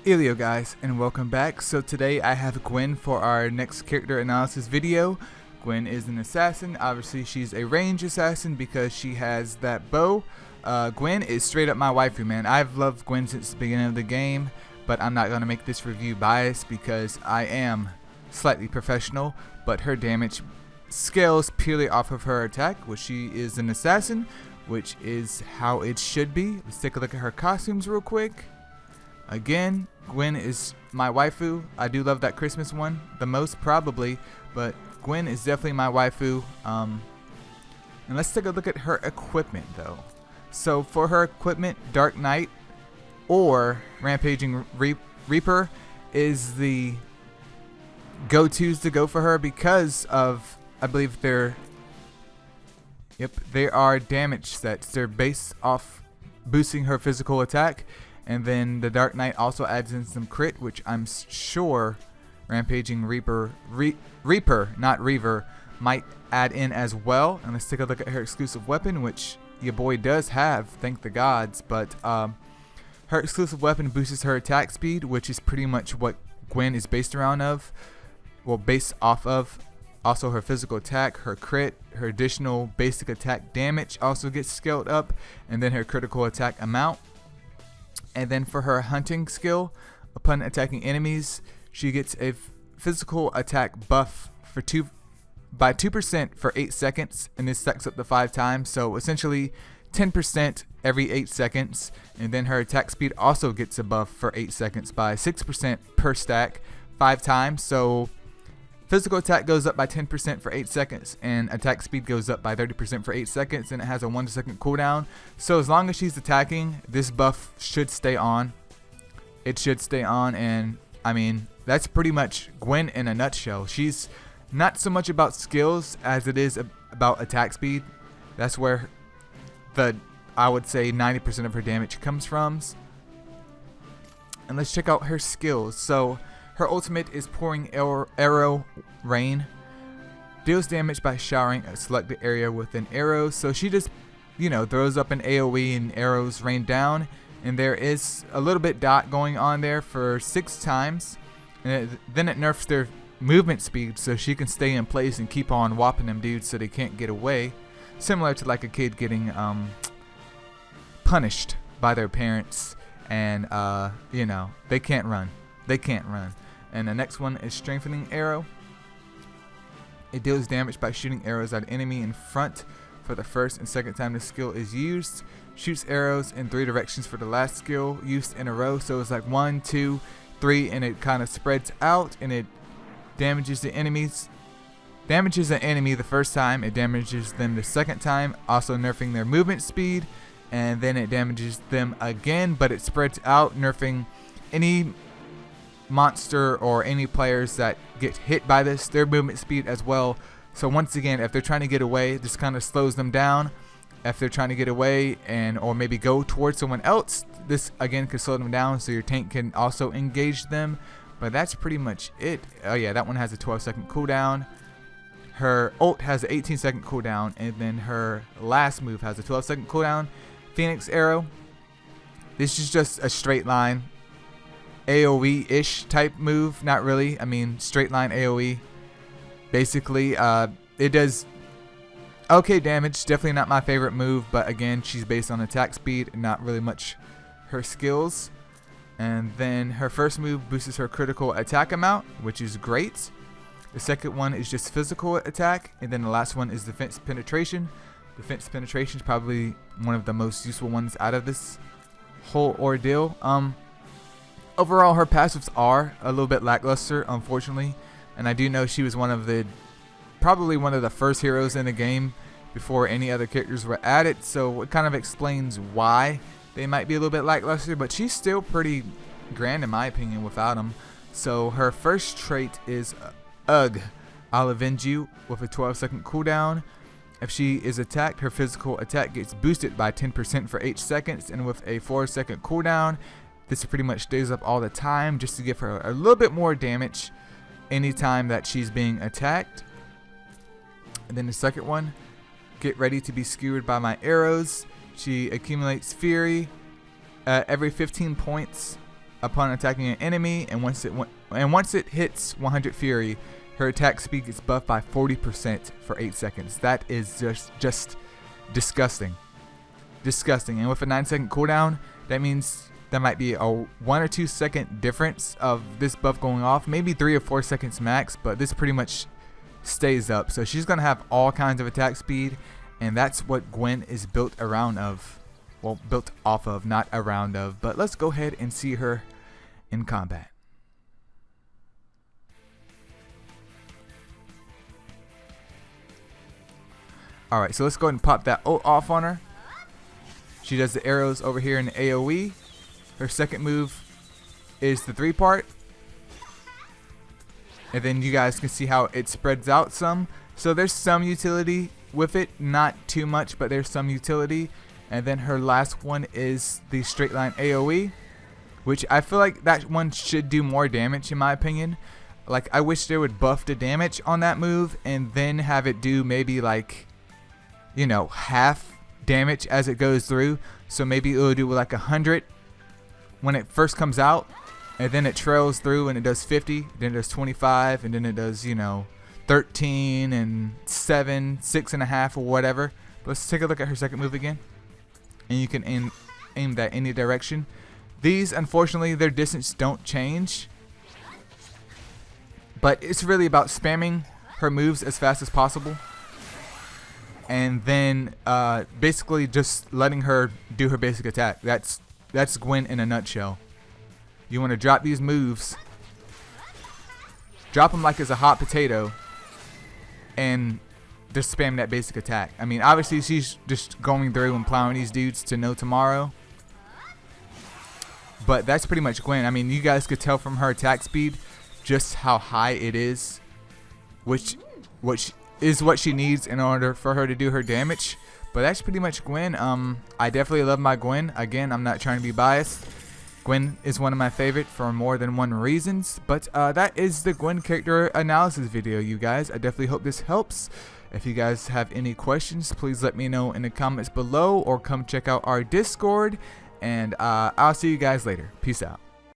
Eileo guys, and welcome back. So today I have Gwen for our next character analysis video. Gwen is an assassin. Obviously she's a range assassin because she has that bow. Gwen is straight up my waifu, man. I've loved Gwen since the beginning of the game, but I'm not going to make this review biased because I am slightly professional, but her damage scales purely off of her attack, which she is an assassin, which is how it should be. Let's take a look at her costumes real quick. Again, Gwen is my waifu. I do love that Christmas one the most probably, but Gwen is definitely my waifu. And let's take a look at her equipment though. So for her equipment, Dark Knight or Rampaging Reaper is the go-tos to go for her because of, I believe they are damage sets. They're based off boosting her physical attack. And then the Dark Knight also adds in some crit, which I'm sure Rampaging Reaper, not Reaver, might add in as well. And let's take a look at her exclusive weapon, which your boy does have, thank the gods. But her exclusive weapon boosts her attack speed, which is pretty much what Gwen is based off of. Also her physical attack, her crit, her additional basic attack damage also gets scaled up, and then her critical attack amount. And then for her hunting skill, upon attacking enemies, she gets a physical attack buff by 2% for 8 seconds, and this stacks up to 5 times. So essentially 10% every 8 seconds. And then her attack speed also gets a buff for 8 seconds by 6% per stack, 5 times. So physical attack goes up by 10% for 8 seconds, and attack speed goes up by 30% for 8 seconds, and it has a 1 second cooldown. So as long as she's attacking, this buff should stay on. It should stay on, and I mean, that's pretty much Gwen in a nutshell. She's not so much about skills as it is about attack speed. That's where I would say 90% of her damage comes from. And let's check out her skills. So her ultimate is Pouring Arrow Rain. Deals damage by showering a selected area with an arrow. So she just, throws up an AoE and arrows rain down. And there is a little bit dot going on there for 6 times. And then it nerfs their movement speed so she can stay in place and keep on whopping them dudes so they can't get away. Similar to like a kid getting punished by their parents. And, they can't run. They can't run. And the next one is Strengthening Arrow. It deals damage by shooting arrows at an enemy in front for the first and second time the skill is used. Shoots arrows in 3 directions for the last skill used in a row. So it's like 1, 2, 3, and it kind of spreads out, and it damages the enemies. Damages an enemy the first time, it damages them the second time, also nerfing their movement speed, and then it damages them again, but it spreads out, nerfing any monster or any players that get hit by their movement speed as well. So once again, if they're trying to get away, this kind of slows them down. If they're trying to get away or maybe go towards someone else, this again can slow them down, so your tank can also engage them. But that's pretty much it. Oh yeah, that one has a 12-second cooldown. Her ult has an 18-second cooldown, and then her last move has a 12-second cooldown. Phoenix Arrow. This is just a straight line AoE-ish type move. Not really. I mean, straight line AoE. Basically, it does okay damage. Definitely not my favorite move, but again, she's based on attack speed and not really much her skills. And then her first move boosts her critical attack amount, which is great. The second one is just physical attack, and then the last one is defense penetration. Defense penetration is probably one of the most useful ones out of this whole ordeal. Overall, her passives are a little bit lackluster, unfortunately, and I do know she was probably one of the first heroes in the game before any other characters were added, so it kind of explains why they might be a little bit lackluster, but she's still pretty grand in my opinion without them. So her first trait is Ugh, I'll avenge you with a 12-second cooldown. If she is attacked, her physical attack gets boosted by 10% for 8 seconds, and with a 4-second cooldown, this pretty much stays up all the time just to give her a little bit more damage anytime that she's being attacked. And then the second one, get ready to be skewered by my arrows. She accumulates fury every 15 points upon attacking an enemy, and once it hits 100 fury, her attack speed gets buffed by 40% for 8 seconds. That is just disgusting. Disgusting. And with a 9-second cooldown, that means there might be a 1 or 2 second difference of this buff going off, maybe 3 or 4 seconds max, but this pretty much stays up. So she's gonna have all kinds of attack speed, and that's what Gwen is built around of. Well, built off of, not around of. But let's go ahead and see her in combat. Alright, so let's go ahead and pop that ult off on her. She does the arrows over here in the AoE. Her second move is the 3-part. And then you guys can see how it spreads out some. So there's some utility with it. Not too much, but there's some utility. And then her last one is the straight line AoE, which I feel like that one should do more damage in my opinion. Like, I wish they would buff the damage on that move and then have it do maybe like, you know, half damage as it goes through. So maybe it will do like 100 when it first comes out, and then it trails through and it does 50, then it does 25, and then it does, you know, 13 and 7, 6.5 or whatever. But let's take a look at her second move again, and you can aim that any direction. These, unfortunately, their distance don't change, but it's really about spamming her moves as fast as possible, and then basically just letting her do her basic attack. That's Gwen in a nutshell. You want to drop these moves, drop them like it's a hot potato, and just spam that basic attack. I mean, obviously she's just going through and plowing these dudes to no tomorrow, but that's pretty much Gwen. I mean, you guys could tell from her attack speed just how high it is, which is what she needs in order for her to do her damage. But that's pretty much Gwen. I definitely love my Gwen. Again, I'm not trying to be biased. Gwen is one of my favorite for more than one reasons. But that is the Gwen character analysis video, you guys. I definitely hope this helps. If you guys have any questions, please let me know in the comments below, or come check out our Discord. And I'll see you guys later. Peace out.